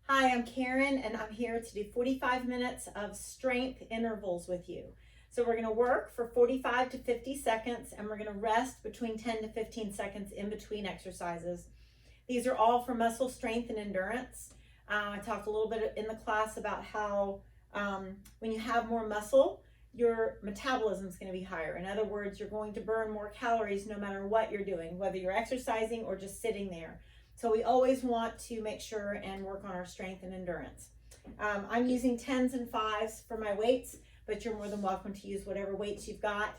Hi, I'm Karen, and I'm here to do 45 minutes of strength intervals with you. So we're going to work for 45 to 50 seconds, and we're going to rest between 10 to 15 seconds in between exercises. These are all for muscle strength and endurance. I talked a little bit in the class about how when you have more muscle, your metabolism is going to be higher. In other words, you're going to burn more calories no matter what you're doing, whether you're exercising or just sitting there. So we always want to make sure and work on our strength and endurance. I'm using 10s and 5s for my weights, but you're more than welcome to use whatever weights you've got.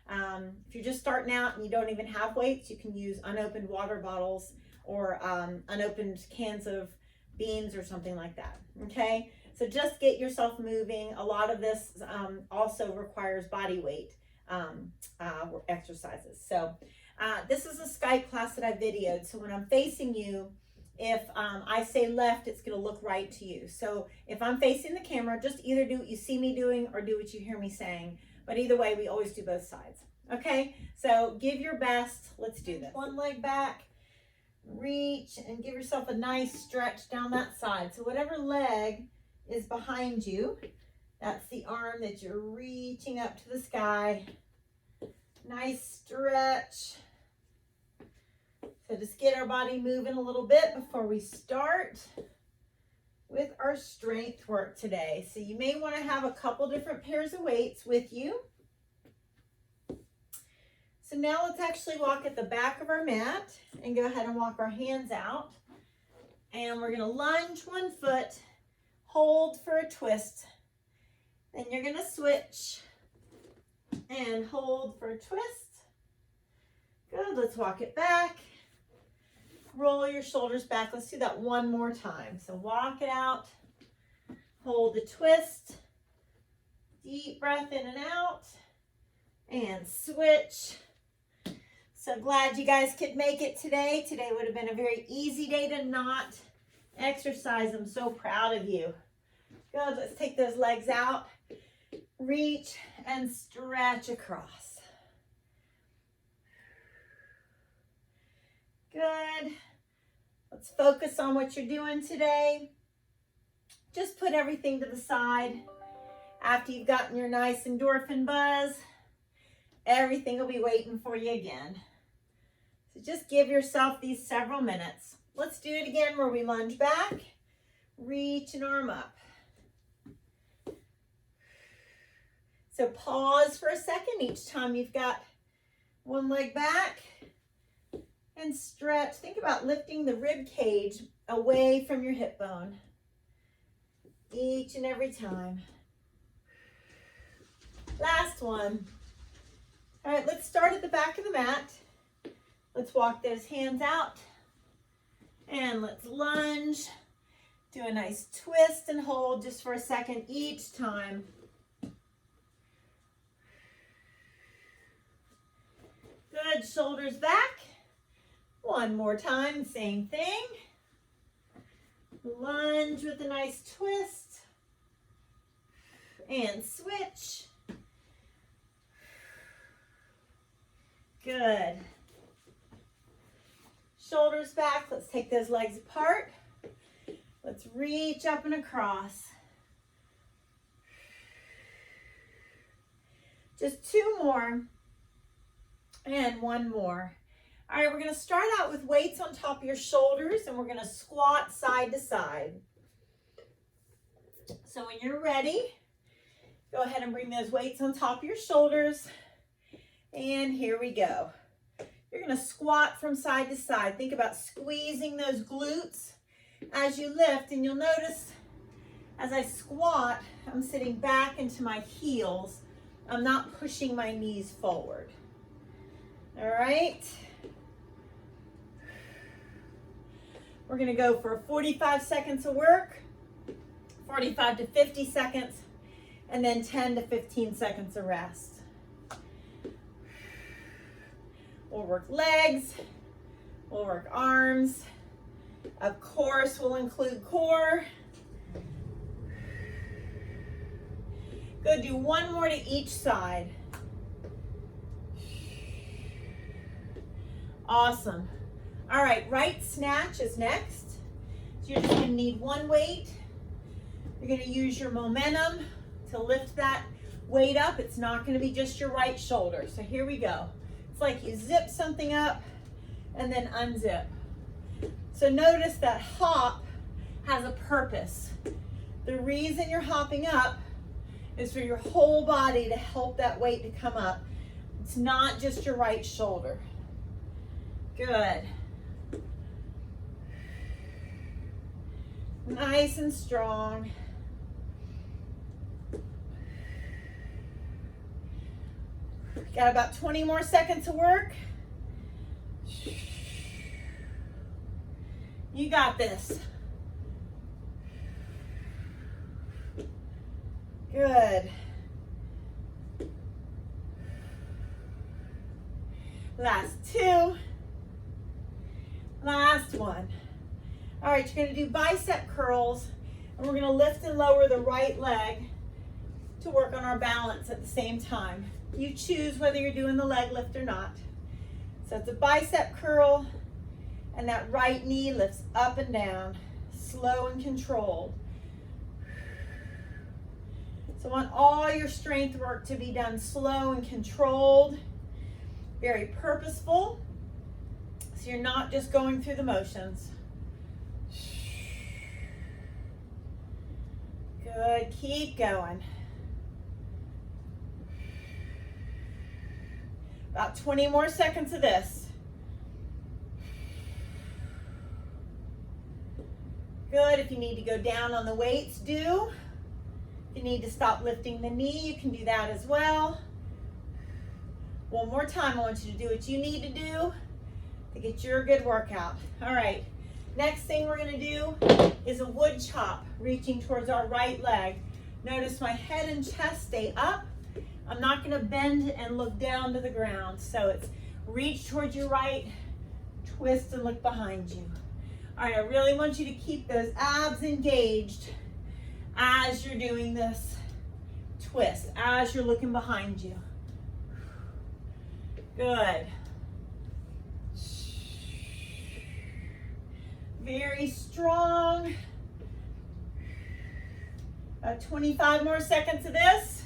If you're just starting out and you don't even have weights, you can use unopened water bottles or unopened cans of beans or something like that, okay? So just get yourself moving. A lot of this also requires body weight exercises. So this is a Skype class that I videoed. So when I'm facing you, if I say left, it's going to look right to you. So if I'm facing the camera, just either do what you see me doing or do what you hear me saying. But either way, we always do both sides. Okay, so give your best. Let's do this. One leg back, reach, and give yourself a nice stretch down that side. So whatever leg is behind you, that's the arm that you're reaching up to the sky. Nice stretch. So just get our body moving a little bit before we start with our strength work today. So you may want to have a couple different pairs of weights with you. So now let's actually walk at the back of our mat and go ahead and walk our hands out. And we're going to lunge one foot, hold for a twist. Then you're going to switch and hold for a twist. Good, let's walk it back. Roll your shoulders back. Let's do that one more time. So walk it out, hold the twist, deep breath in and out, and switch. So glad you guys could make it today. Today would have been a very easy day to not exercise. I'm so proud of you. Good, let's take those legs out, reach and stretch across. Good. Let's focus on what you're doing today. Just put everything to the side. After you've gotten your nice endorphin buzz, everything will be waiting for you again. So just give yourself these several minutes. Let's do it again where we lunge back, reach an arm up. So pause for a second each time you've got one leg back. And stretch. Think about lifting the rib cage away from your hip bone each and every time. Last one. All right, let's start at the back of the mat. Let's walk those hands out and let's lunge. Do a nice twist and hold just for a second each time. Good, shoulders back. One more time, same thing. Lunge with a nice twist. And switch. Good. Shoulders back. Let's take those legs apart. Let's reach up and across. Just two more. And one more. All right, we're going to start out with weights on top of your shoulders, and we're going to squat side to side. So when you're ready, go ahead and bring those weights on top of your shoulders. And here we go. You're going to squat from side to side. Think about squeezing those glutes as you lift, and you'll notice as I squat, I'm sitting back into my heels. I'm not pushing my knees forward. All right. We're going to go for 45 seconds of work, 45 to 50 seconds, and then 10 to 15 seconds of rest. We'll work legs, we'll work arms. Of course, we'll include core. Go do one more to each side. Awesome. All right, right snatch is next. So you're just gonna need one weight. You're gonna use your momentum to lift that weight up. It's not gonna be just your right shoulder. So here we go. It's like you zip something up and then unzip. So notice that hop has a purpose. The reason you're hopping up is for your whole body to help that weight to come up. It's not just your right shoulder. Good. Nice and strong. Got about 20 more seconds of work. You got this. Good. Last two. Last one. All right, you're gonna do bicep curls, and we're gonna lift and lower the right leg to work on our balance at the same time. You choose whether you're doing the leg lift or not. So it's a bicep curl, and that right knee lifts up and down, slow and controlled. So I want all your strength work to be done slow and controlled, very purposeful, so you're not just going through the motions. Good, keep going. About 20 more seconds of this. Good, if you need to go down on the weights, do. If you need to stop lifting the knee, you can do that as well. One more time, I want you to do what you need to do to get your good workout. All right, next thing we're gonna do is a wood chop, reaching towards our right leg. Notice my head and chest stay up. I'm not gonna bend and look down to the ground. So it's reach towards your right, twist and look behind you. All right, I really want you to keep those abs engaged as you're doing this twist, as you're looking behind you. Good. Very strong. About 25 more seconds of this.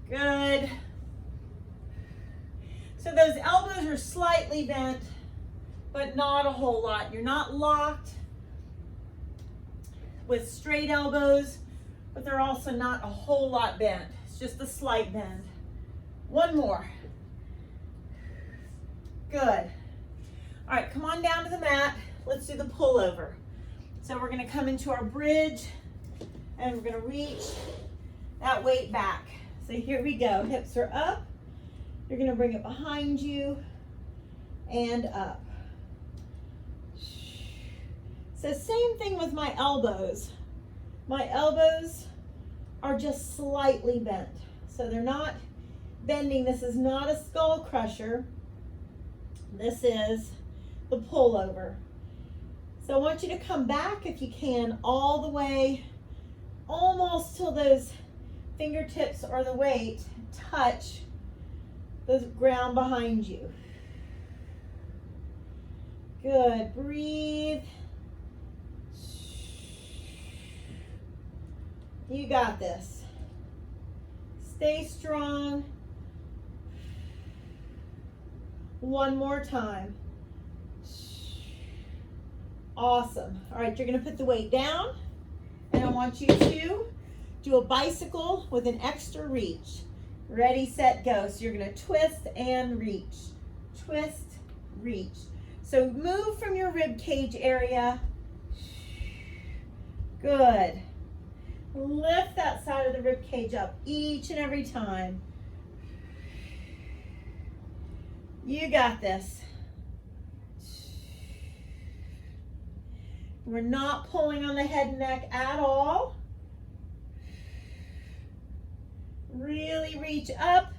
Good. So those elbows are slightly bent, but not a whole lot. You're not locked with straight elbows, but they're also not a whole lot bent. It's just a slight bend. One more. Good. All right, come on down to the mat. Let's do the pullover. So we're gonna come into our bridge and we're gonna reach that weight back. So here we go, hips are up. You're gonna bring it behind you and up. So same thing with my elbows. My elbows are just slightly bent. So they're not bending. This is not a skull crusher. This is the pullover. So I want you to come back if you can all the way, almost till those fingertips or the weight touch the ground behind you. Good, breathe. You got this. Stay strong. One more time. Awesome. All right, you're gonna put the weight down and I want you to do a bicycle with an extra reach. Ready, set, go. So you're gonna twist and reach. Twist, reach. So move from your rib cage area. Good. Lift that side of the rib cage up each and every time. You got this. We're not pulling on the head and neck at all. Really reach up,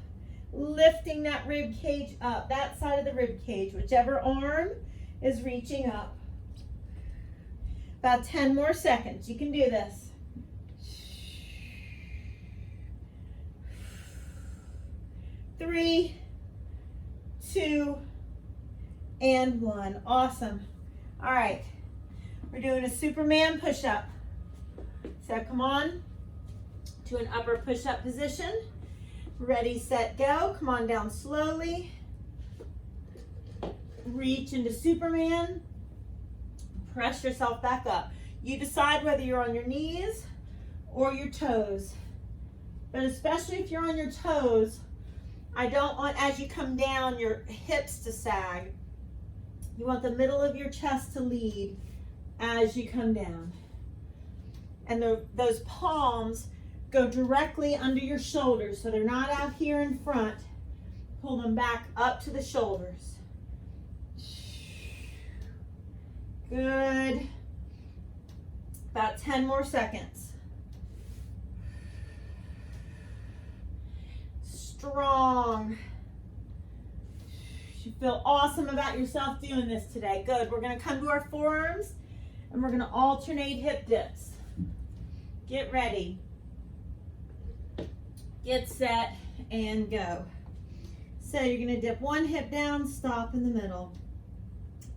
lifting that rib cage up, that side of the rib cage, whichever arm is reaching up. About 10 more seconds. You can do this. 3, 2, and 1. Awesome. All right, we're doing a Superman push-up. So come on to an upper push-up position. Ready, set, go. Come on down slowly. Reach into Superman. Press yourself back up. You decide whether you're on your knees or your toes. But especially if you're on your toes, I don't want, as you come down, your hips to sag. You want the middle of your chest to lead as you come down. And those palms go directly under your shoulders, so they're not out here in front. Pull them back up to the shoulders. Good. About 10 more seconds. Strong. You feel awesome about yourself doing this today. Good. We're going to come to our forearms and we're going to alternate hip dips. Get ready. Get set and go. So you're going to dip one hip down, stop in the middle.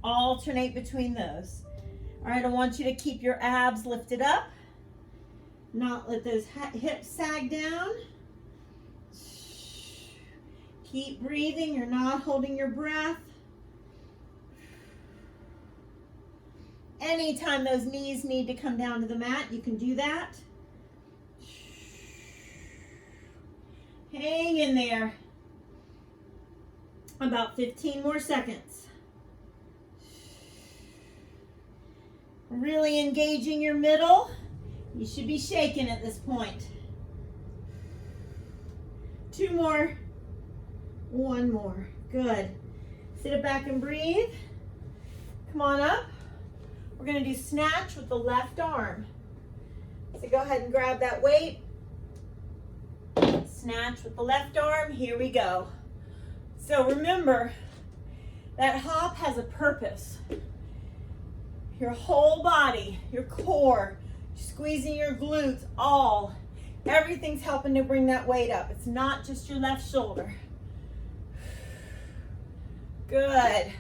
Alternate between those. All right, I want you to keep your abs lifted up. Not let those hips sag down. Keep breathing. You're not holding your breath. Anytime those knees need to come down to the mat, you can do that. Hang in there. About 15 more seconds. Really engaging your middle. You should be shaking at this point. 2 more. 1 more. Good. Sit it back and breathe. Come on up. We're going to do snatch with the left arm. So go ahead and grab that weight. Snatch with the left arm. Here we go. So remember, that hop has a purpose. Your whole body, your core, squeezing your glutes, everything's helping to bring that weight up. It's not just your left shoulder. Good.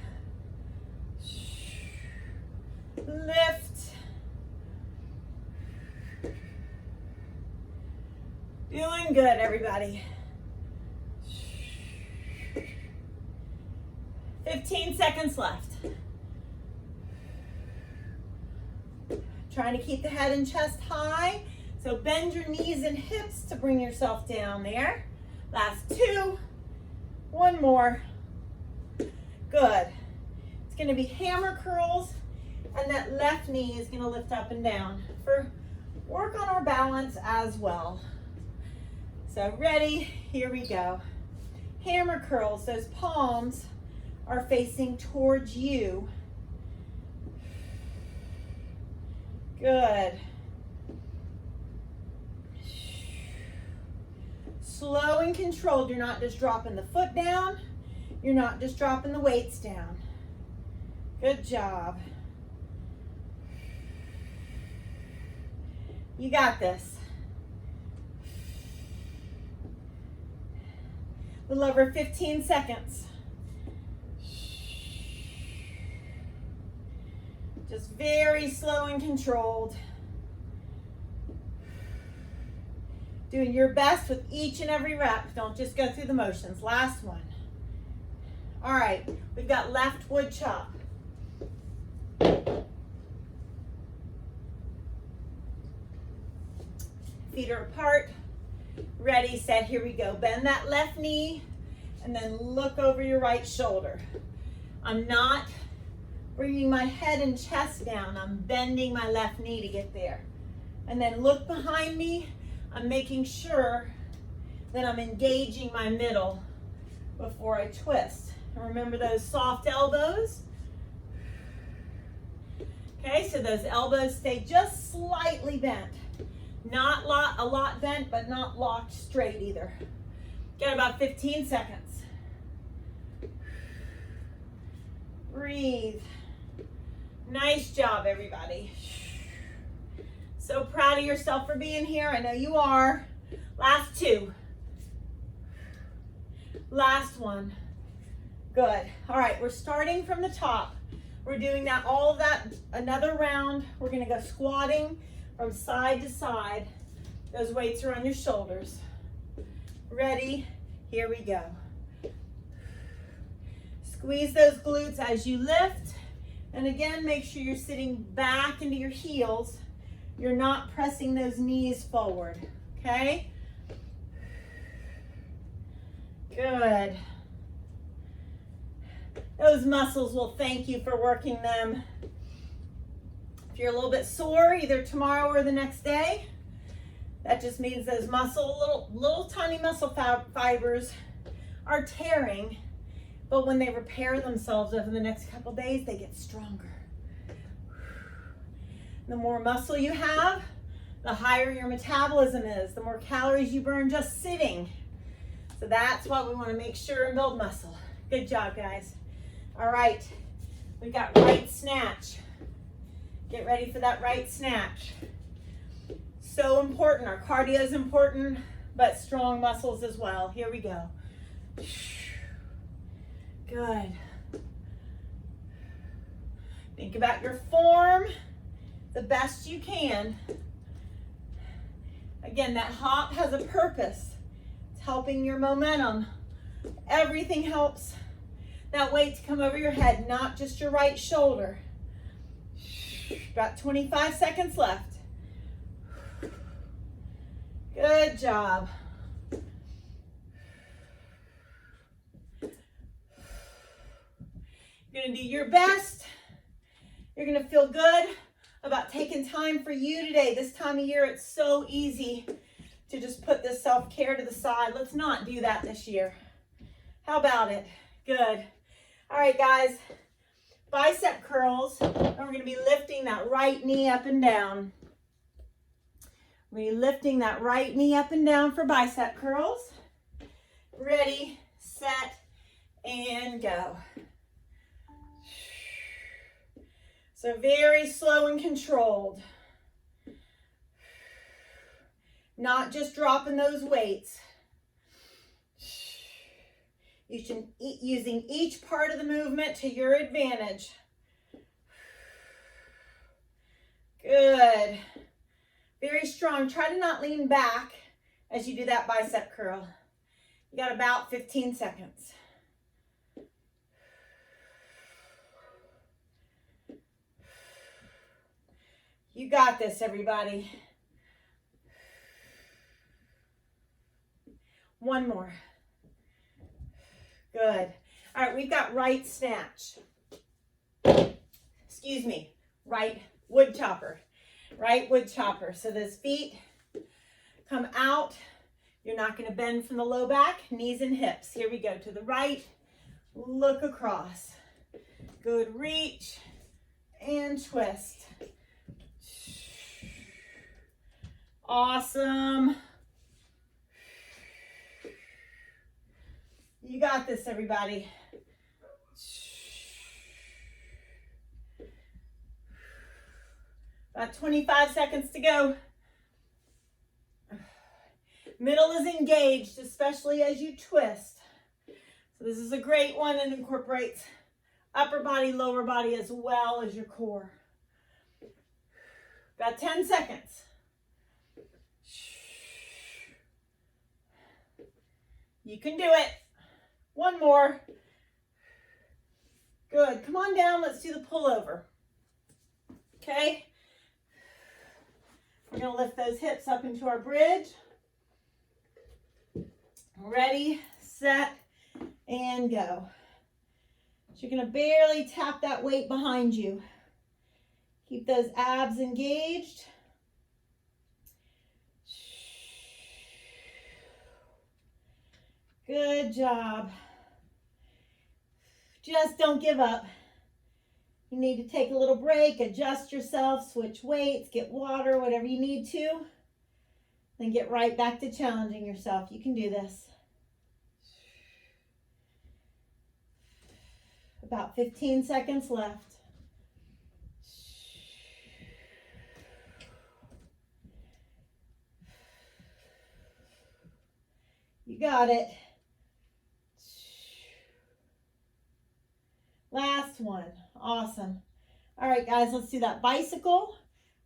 Lift. Doing good, everybody. 15 seconds left. Trying to keep the head and chest high. So bend your knees and hips to bring yourself down there. Last 2. 1 more. Good. It's going to be hammer curls, and that left knee is going to lift up and down for work on our balance as well. So ready? Here we go. Hammer curls. Those palms are facing towards you. Good. Slow and controlled. You're not just dropping the foot down. You're not just dropping the weights down. Good job. You got this. A little over 15 seconds. Just very slow and controlled. Doing your best with each and every rep. Don't just go through the motions. Last one. All right, we've got left wood chop. Feet are apart. Ready, set, here we go. Bend that left knee and then look over your right shoulder. I'm not bringing my head and chest down. I'm bending my left knee to get there. And then look behind me. I'm making sure that I'm engaging my middle before I twist. And remember those soft elbows. Okay, so those elbows stay just slightly bent. Not a lot bent, but not locked straight either. Got about 15 seconds. Breathe. Nice job, everybody. So proud of yourself for being here. I know you are. Last 2. Last one. Good. All right, we're starting from the top. We're doing that, all of that, another round. We're gonna go squatting from side to side. Those weights are on your shoulders. Ready? Here we go. Squeeze those glutes as you lift. And again, make sure you're sitting back into your heels. You're not pressing those knees forward, okay? Good. Those muscles will thank you for working them. If you're a little bit sore, either tomorrow or the next day, that just means those little tiny muscle fibers are tearing, but when they repair themselves over the next couple days, they get stronger. The more muscle you have, the higher your metabolism is, the more calories you burn just sitting. So that's why we want to make sure and build muscle. Good job, guys. All right, we got right snatch. Get ready for that right snatch. So important. Our cardio is important, but strong muscles as well. Here we go. Good. Think about your form the best you can. Again, that hop has a purpose. It's helping your momentum. Everything helps that weight to come over your head, not just your right shoulder. About 25 seconds left. Good job. You're gonna do your best. You're gonna feel good about taking time for you today. This time of year, it's so easy to just put this self-care to the side. Let's not do that this year. How about it? Good. All right, guys, bicep curls, and we're gonna be lifting that right knee up and down. We're lifting that right knee up and down for bicep curls. Ready, set, and go. So very slow and controlled. Not just dropping those weights. Using each part of the movement to your advantage. Good. Very strong. Try to not lean back as you do that bicep curl. You got about 15 seconds. You got this, everybody. One more. Good. All right, we've got right snatch. Excuse me, right wood chopper. Right wood chopper. So those feet come out. You're not going to bend from the low back, knees and hips. Here we go. To the right, look across. Good reach and twist. Awesome. You got this, everybody. About 25 seconds to go. Middle is engaged, especially as you twist. So this is a great one and incorporates upper body, lower body, as well as your core. About 10 seconds. You can do it. One more. Good. Come on down. Let's do the pullover. Okay. We're going to lift those hips up into our bridge. Ready, set, and go. So you're going to barely tap that weight behind you. Keep those abs engaged. Good job. Just don't give up. You need to take a little break, adjust yourself, switch weights, get water, whatever you need to. Then get right back to challenging yourself. You can do this. About 15 seconds left. You got it. right, guys, let's do that bicycle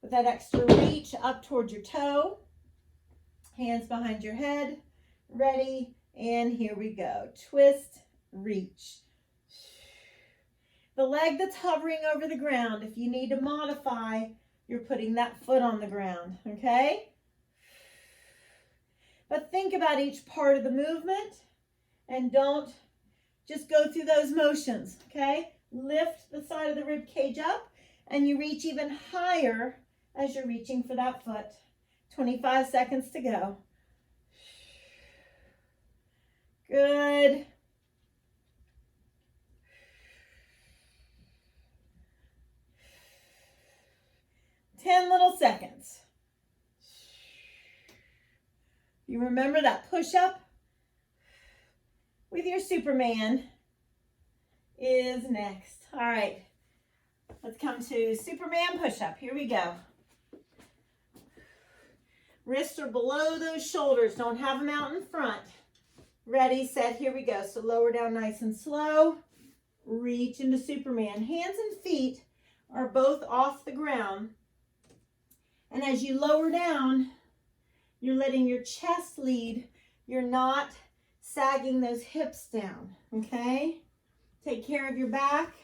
with that extra reach up towards your toe. Hands behind your head. Ready, and here we go. Twist, reach. The leg that's hovering over the ground, if you need to modify, you're putting that foot on the ground, okay? But think about each part of the movement and don't just go through those motions, okay? Lift the side of the rib cage up and you reach even higher as you're reaching for that foot. 25 seconds to go. Good. Ten little seconds. You remember that push-up with your Superman is next. All right, let's come to Superman push-up. Here we go. Wrists are below those shoulders. Don't have them out in front. Ready, set, here we go. So lower down nice and slow. Reach into Superman. Hands and feet are both off the ground. And as you lower down, you're letting your chest lead. You're not sagging those hips down, okay? Take care of your back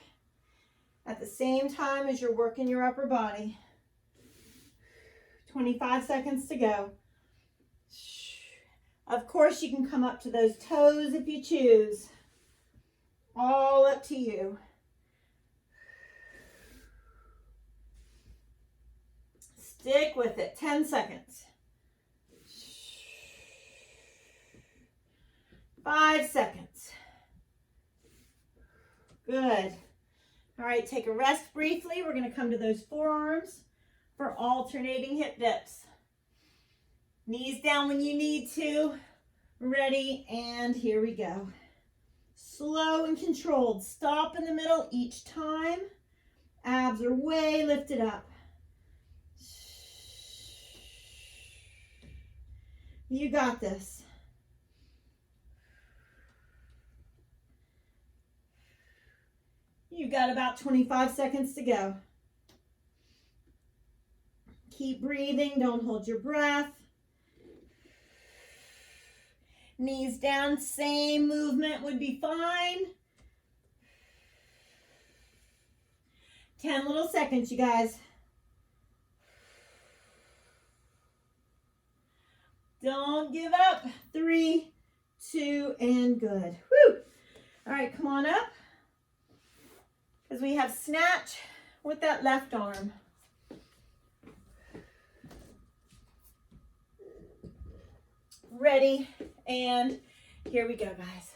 at the same time as you're working your upper body. 25 seconds to go. Of course, you can come up to those toes if you choose. All up to you. Stick with it. 10 seconds. 5 seconds. Good. All right, take a rest briefly. We're going to come to those forearms for alternating hip dips. Knees down when you need to. Ready, and here we go. Slow and controlled. Stop in the middle each time. Abs are way lifted up. You got this. You got about 25 seconds to go. Keep breathing. Don't hold your breath. Knees down, same movement would be fine. 10 little seconds, you guys. Don't give up. 3, 2, and good. Woo! All right, come on up. Because we have snatch with that left arm. Ready, and here we go, guys.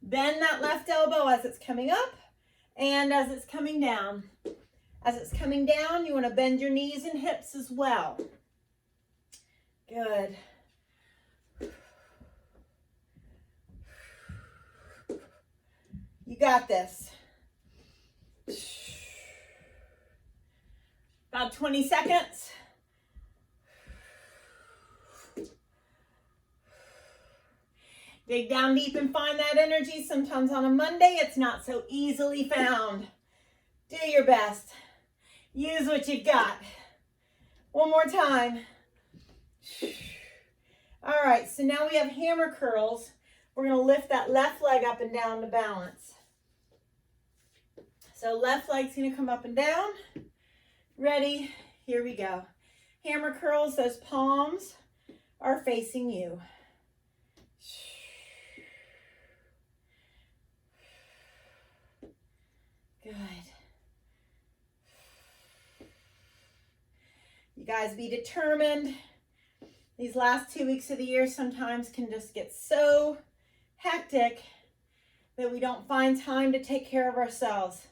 Bend that left elbow as it's coming up and as it's coming down. As it's coming down, you want to bend your knees and hips as well. Good. You got this. About 20 seconds. Dig down deep and find that energy. Sometimes on a Monday, it's not so easily found. Do your best. Use what you've got. One more time. All right, so now we have hammer curls. We're going to lift that left leg up and down to balance. So left leg's going to come up and down. Ready? Here we go. Hammer curls, those palms are facing you. Good. You guys be determined. These last 2 weeks of the year sometimes can just get so hectic that we don't find time to take care of ourselves.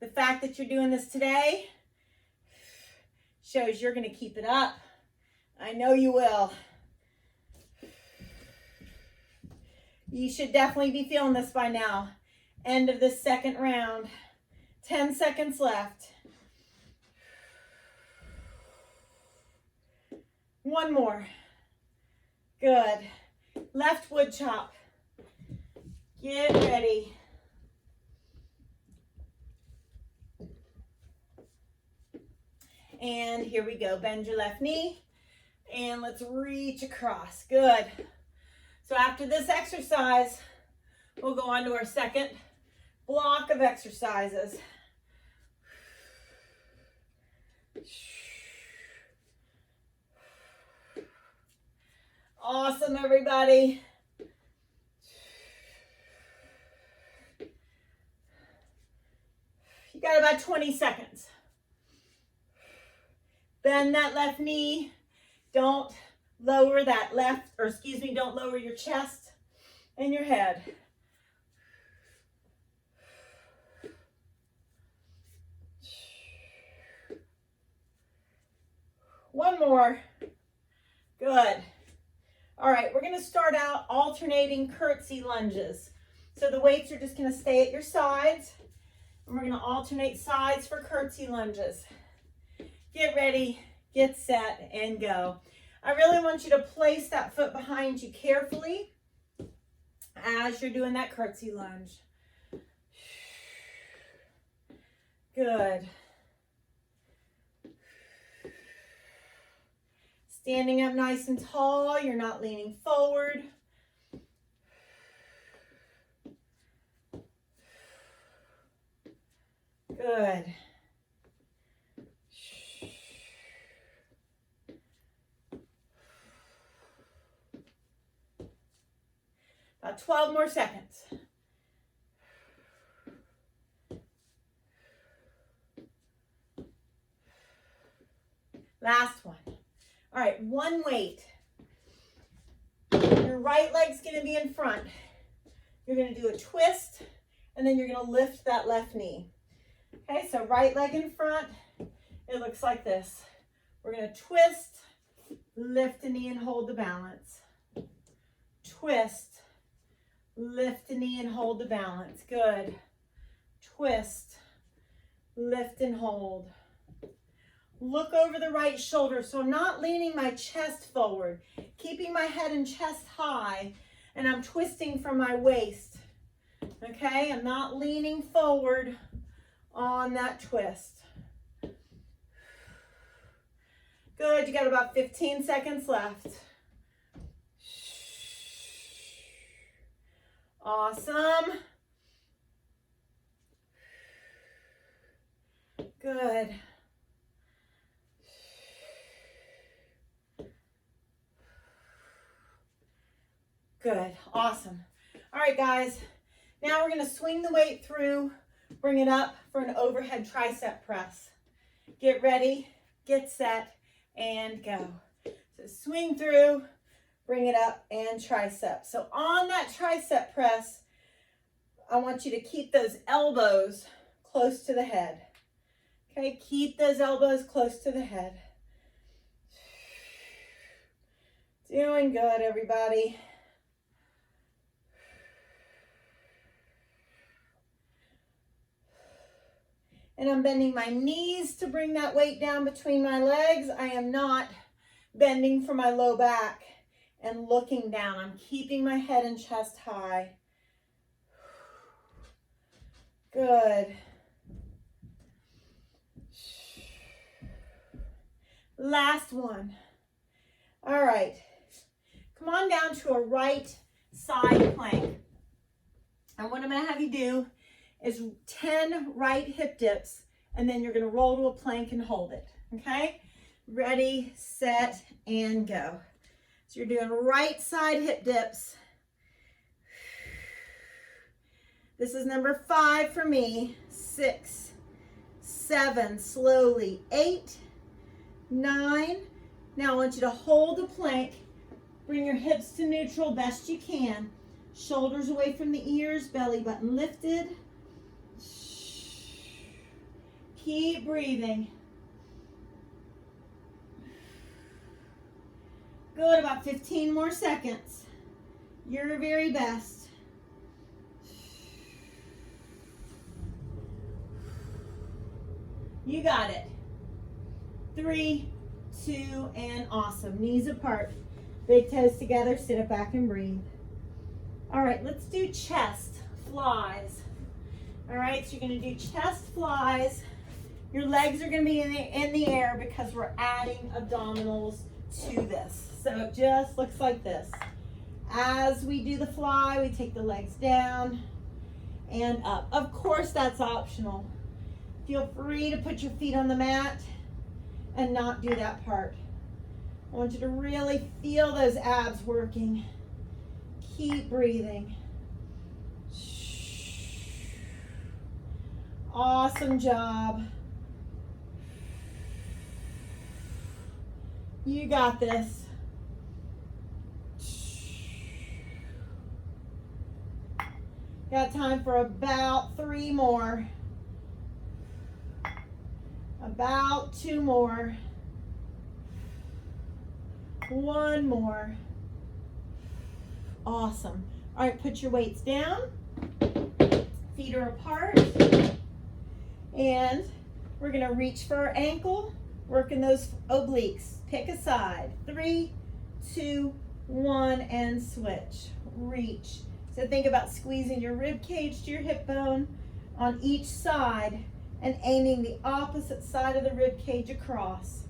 The fact that you're doing this today shows you're going to keep it up. I know you will. You should definitely be feeling this by now. End of the second round. 10 seconds left. One more. Good. Left wood chop. Get ready. And here we go. Bend your left knee and let's reach across. Good. So after this exercise, we'll go on to our second block of exercises. Awesome, everybody. You got about 20 seconds. Bend that left knee. Don't lower that don't lower your chest and your head. One more. Good. All right, we're going to start out alternating curtsy lunges. So the weights are just going to stay at your sides, and we're going to alternate sides for curtsy lunges. Get ready, get set, and go. I really want you to place that foot behind you carefully as you're doing that curtsy lunge. Good. Standing up nice and tall, you're not leaning forward. Good. About 12 more seconds. Last one. All right, one weight. Your right leg's going to be in front. You're going to do a twist, and then you're going to lift that left knee. Okay, so right leg in front. It looks like this. We're going to twist, lift the knee, and hold the balance. Twist, lift the knee, and hold the balance. Good. Twist, lift, and hold. Look over the right shoulder, so I'm not leaning my chest forward, keeping my head and chest high, and I'm twisting from my waist. Okay, I'm not leaning forward on that twist. Good, you got about 15 seconds left. Awesome. Good. Good, awesome. All right, guys, now we're gonna swing the weight through, bring it up for an overhead tricep press. Get ready, get set, and go. So swing through, bring it up, and tricep. So on that tricep press, I want you to keep those elbows close to the head. Okay, keep those elbows close to the head. Doing good, everybody. And I'm bending my knees to bring that weight down between my legs. I am not bending for my low back and looking down. I'm keeping my head and chest high. Good. Last one. All right. Come on down to a right side plank. And what I'm going to have you do is 10 right hip dips, and then you're going to roll to a plank and hold it. Okay? Ready, set, and go. So you're doing right side hip dips. This is number 5 for me. 6, 7, slowly. 8, 9. Now I want you to hold the plank. Bring your hips to neutral best you can. Shoulders away from the ears, belly button lifted. Keep breathing. Good, about 15 more seconds. Your very best. You got it. 3, 2, and awesome. Knees apart. Big toes together. Sit it back and breathe. All right, let's do chest flies. All right, so you're gonna do chest flies. Your legs are gonna be in the air because we're adding abdominals to this. So it just looks like this. As we do the fly, we take the legs down and up. Of course, that's optional. Feel free to put your feet on the mat and not do that part. I want you to really feel those abs working. Keep breathing. Awesome job. You got this. Got time for about 3 more. About 2 more. 1 more. Awesome. All right, put your weights down. Feet are apart. And we're gonna reach for our ankle, working those obliques. Pick a side. 3, 2, 1, and switch. Reach. So think about squeezing your rib cage to your hip bone on each side and aiming the opposite side of the rib cage across.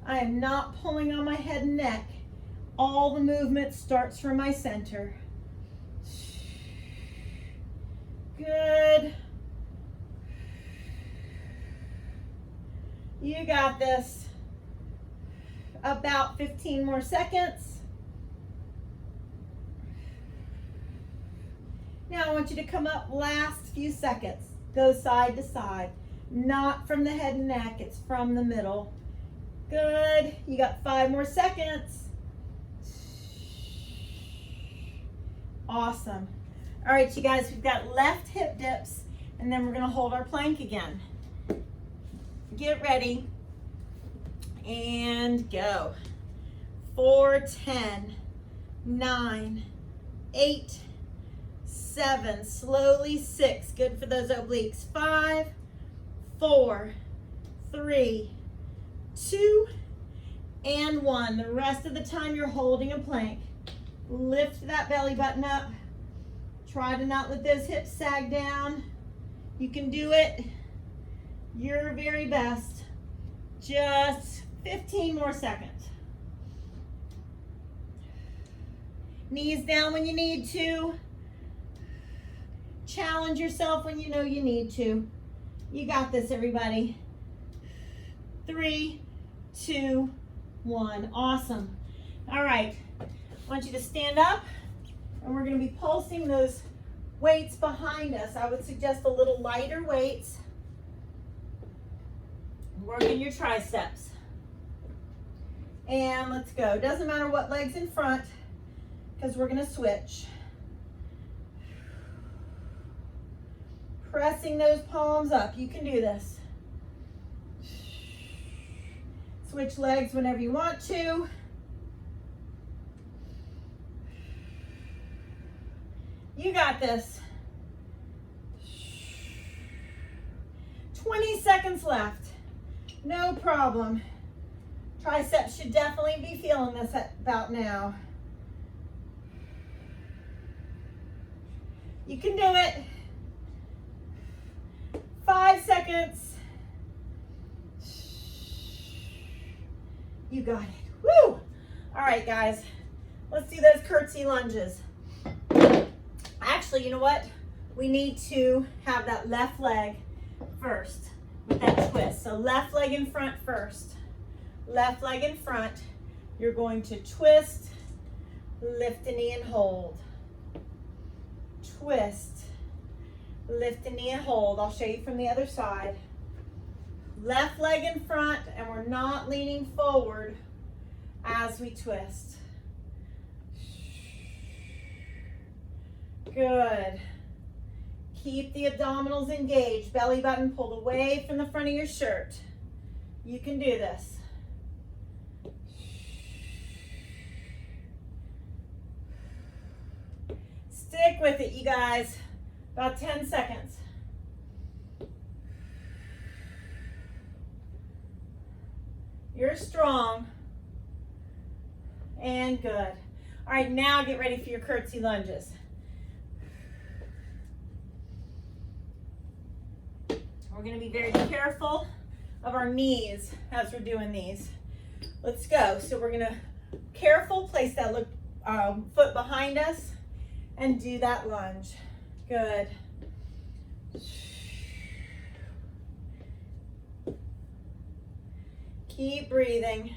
I am not pulling on my head and neck. All the movement starts from my center. Good. You got this. About 15 more seconds. Now I want you to come up last few seconds. Go side to side. Not from the head and neck, it's from the middle. Good. You got 5 more seconds. Awesome. All right, you guys, we've got left hip dips, and then we're gonna hold our plank again. Get ready and go. 4, 10, 9, 8, 7, slowly 6. Good for those obliques. 5, 4, 3, 2, and 1. The rest of the time you're holding a plank. Lift that belly button up. Try to not let those hips sag down. You can do it. Your very best. Just 15 more seconds. Knees down when you need to. Challenge yourself when you know you need to. You got this, everybody. 3, 2, 1. Awesome. All right. I want you to stand up, and we're going to be pulsing those weights behind us. I would suggest a little lighter weights. Working your triceps. And let's go. Doesn't matter what leg's in front, because we're going to switch. Pressing those palms up. You can do this. Switch legs whenever you want to. You got this. 20 seconds left. No problem. Triceps should definitely be feeling this about now. You can do it. 5 seconds. You got it. Woo! All right, guys. Let's do those curtsy lunges. Actually, you know what? We need to have that left leg first with that twist. So left leg in front first. Left leg in front. You're going to twist, lift a knee and hold. Twist, lift a knee and hold. I'll show you from the other side. Left leg in front, and we're not leaning forward as we twist. Good. Keep the abdominals engaged. Belly button pulled away from the front of your shirt. You can do this. Stick with it, you guys. About 10 seconds. You're strong. And good. All right, now get ready for your curtsy lunges. We're gonna be very careful of our knees as we're doing these. Let's go. So we're gonna careful, place that foot behind us and do that lunge. Good. Keep breathing.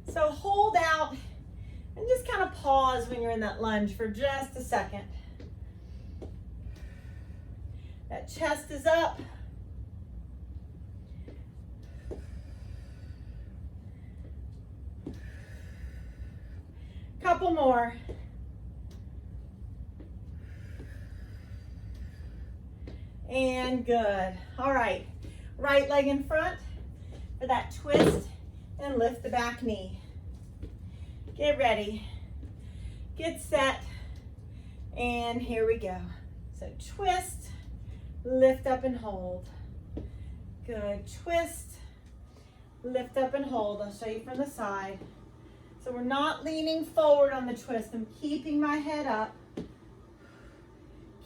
So hold out and just kind of pause when you're in that lunge for just a second. That chest is up. Couple more. And good. All right. Right leg in front for that twist and lift the back knee. Get ready. Get set. And here we go. So twist, lift up and hold. Good. Twist, lift up and hold. I'll show you from the side. So we're not leaning forward on the twist. I'm keeping my head up,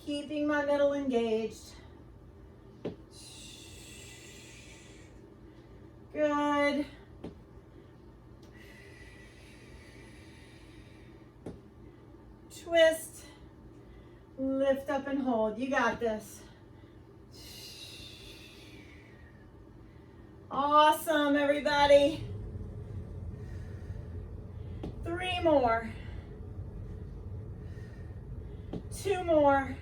keeping my middle engaged. Good. Twist, lift up and hold. You got this. Awesome, everybody. 3 more. 2 more.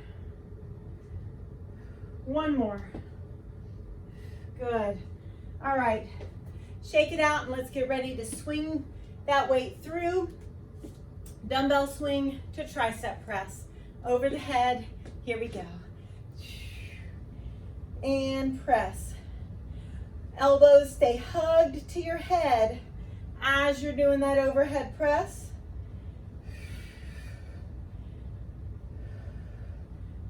1 more. Good. All right. Shake it out and let's get ready to swing that weight through. Dumbbell swing to tricep press. Over the head. Here we go. And press. Elbows stay hugged to your head as you're doing that overhead press.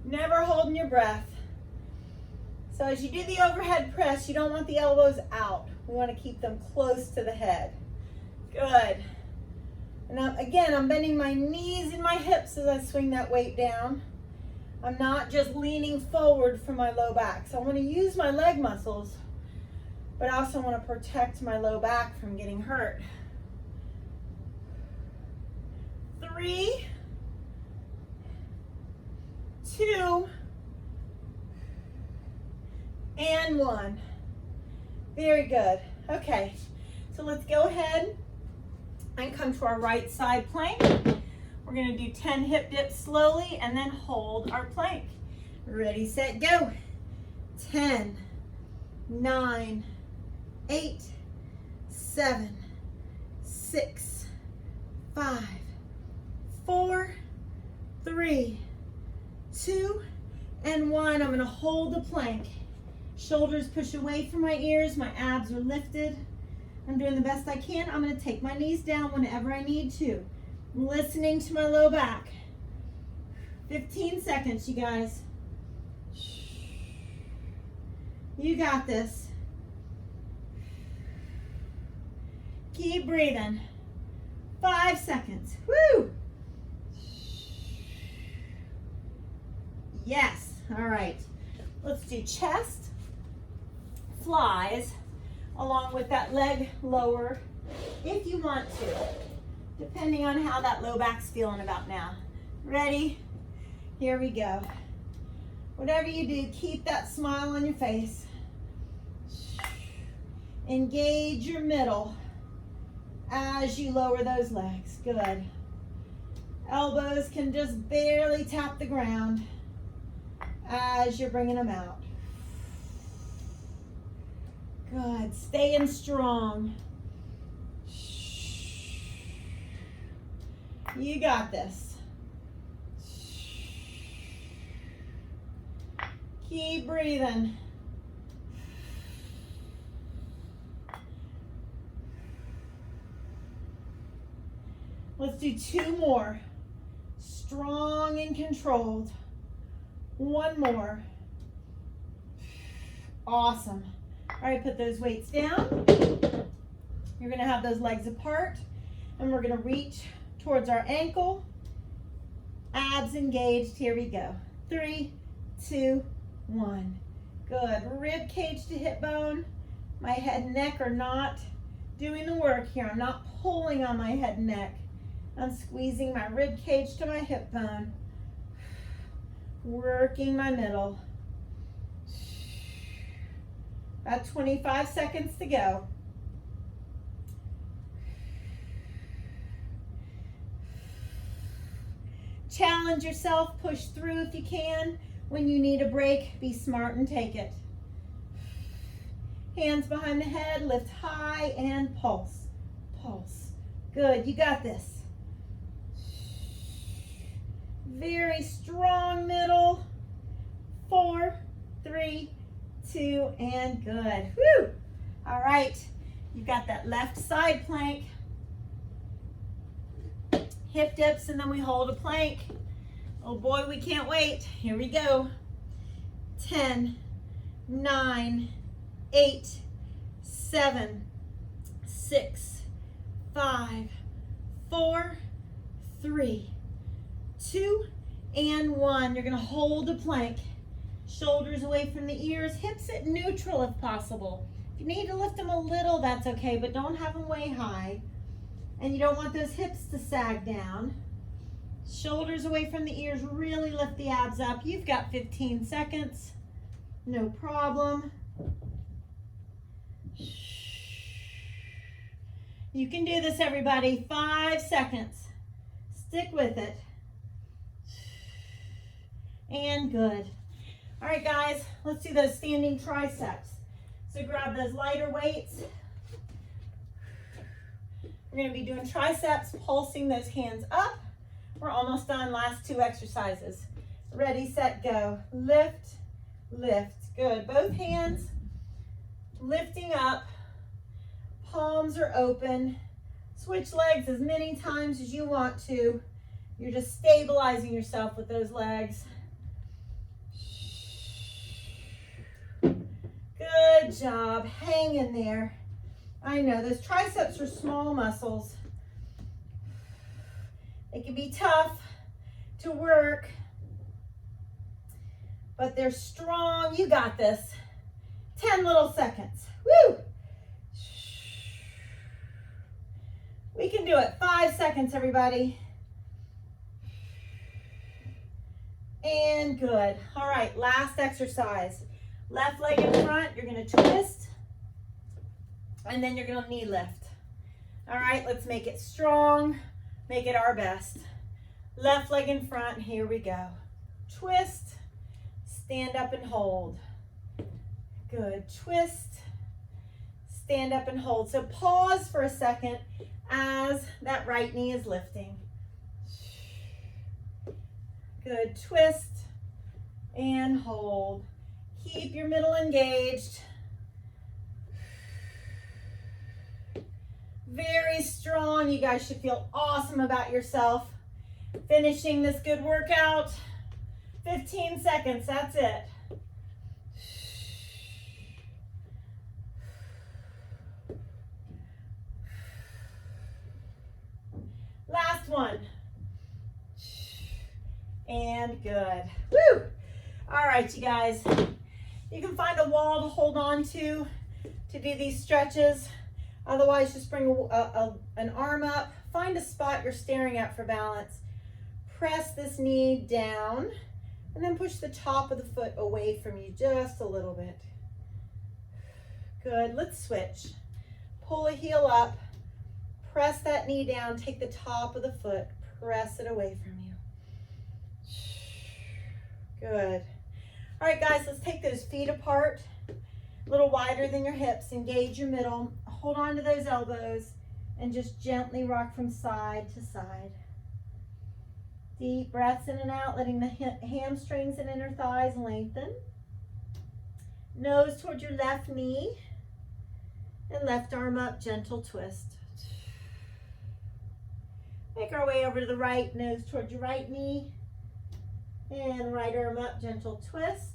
Never holding your breath. So as you do the overhead press, you don't want the elbows out. We want to keep them close to the head. Good. And again, I'm bending my knees and my hips as I swing that weight down. I'm not just leaning forward for my low back. So I want to use my leg muscles, but I also want to protect my low back from getting hurt. 3, 2, and 1. Very good. Okay, so let's go ahead and come to our right side plank. We're going to do 10 hip dips slowly and then hold our plank. Ready, set, go. 10, 9, 8, 7, 6, 5, 4, 3, 2, and 1. I'm going to hold the plank. Shoulders push away from my ears. My abs are lifted. I'm doing the best I can. I'm going to take my knees down whenever I need to. I'm listening to my low back. 15 seconds, you guys. You got this. Keep breathing. 5 seconds. Woo! Yes. All right. Let's do chest, flies, along with that leg lower if you want to, depending on how that low back's feeling about now. Ready? Here we go. Whatever you do, keep that smile on your face. Engage your middle as you lower those legs. Good. Elbows can just barely tap the ground as you're bringing them out. Good. Staying strong. You got this. Keep breathing. Let's do 2 more. Strong and controlled. 1 more. Awesome. All right, put those weights down. You're gonna have those legs apart And we're gonna reach towards our ankle. Abs engaged, here we go. 3, 2, 1. Good, rib cage to hip bone. My head and neck are not doing the work here. I'm not pulling on my head and neck. I'm squeezing my rib cage to my hip bone. Working my middle. About 25 seconds to go. Challenge yourself, push through if you can. When you need a break, be smart and take it. Hands behind the head, lift high and pulse. Pulse. Good, you got this. Very strong middle. 4, 3, 2, and good. Woo! All right, you've got that left side plank. Hip dips, and then we hold a plank. Oh boy, we can't wait. Here we go. 10, 9, 8, 7, 6, 5, 4, 3, 2, and 1. You're gonna hold a plank. Shoulders away from the ears, hips at neutral if possible. If you need to lift them a little, that's okay, but don't have them way high. And you don't want those hips to sag down. Shoulders away from the ears, really lift the abs up. You've got 15 seconds, no problem. You can do this, everybody. 5 seconds. Stick with it. And good. All right, guys, let's do those standing triceps. So grab those lighter weights. We're going to be doing triceps, pulsing those hands up. We're almost done. Last 2 exercises. Ready, set, go. Lift, lift. Good. Both hands lifting up. Palms are open. Switch legs as many times as you want to. You're just stabilizing yourself with those legs. Good job. Hang in there. I know those triceps are small muscles. They can be tough to work, but they're strong. You got this. 10 little seconds. Woo! We can do it. 5 seconds, everybody. And good. All right, last exercise. Left leg in front, you're gonna twist, and then you're gonna knee lift. All right, let's make it strong, make it our best. Left leg in front, here we go. Twist, stand up and hold. Good, twist, stand up and hold. So pause for a second as that right knee is lifting. Good, twist and hold. Keep your middle engaged. Very strong. You guys should feel awesome about yourself. Finishing this good workout. 15 seconds, that's it. Last one. And good. Woo! All right, you guys. You can find a wall to hold on to do these stretches. Otherwise, just bring an arm up. Find a spot you're staring at for balance. Press this knee down and then push the top of the foot away from you just a little bit. Good, let's switch. Pull a heel up, press that knee down, take the top of the foot, press it away from you. Good. All right, guys, let's take those feet apart, a little wider than your hips. Engage your middle. Hold on to those elbows and just gently rock from side to side. Deep breaths in and out, letting the hamstrings and inner thighs lengthen. Nose towards your left knee and left arm up, gentle twist. Make our way over to the right, nose towards your right knee. And right arm up, gentle twist.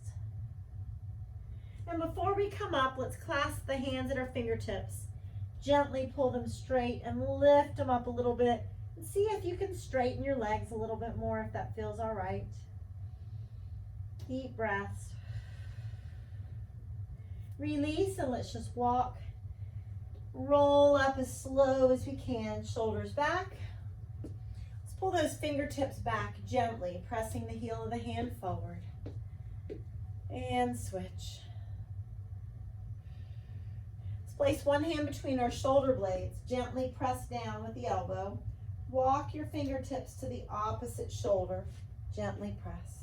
And before we come up, let's clasp the hands at our fingertips. Gently pull them straight and lift them up a little bit. And see if you can straighten your legs a little bit more if that feels all right. Deep breaths. Release and let's just walk. Roll up as slow as we can. Shoulders back. Let's pull those fingertips back gently, pressing the heel of the hand forward. And switch. Let's place one hand between our shoulder blades. Gently press down with the elbow. Walk your fingertips to the opposite shoulder. Gently press.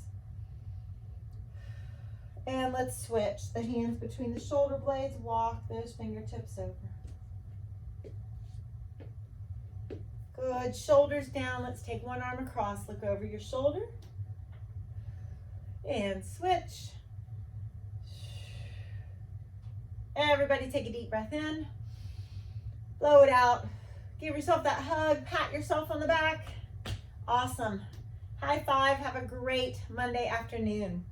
And let's switch. The hands between the shoulder blades. Walk those fingertips over. Good. Shoulders down. Let's take one arm across. Look over your shoulder. And switch. Everybody take a deep breath in. Blow it out. Give yourself that hug. Pat yourself on the back. Awesome. High five. Have a great Monday afternoon.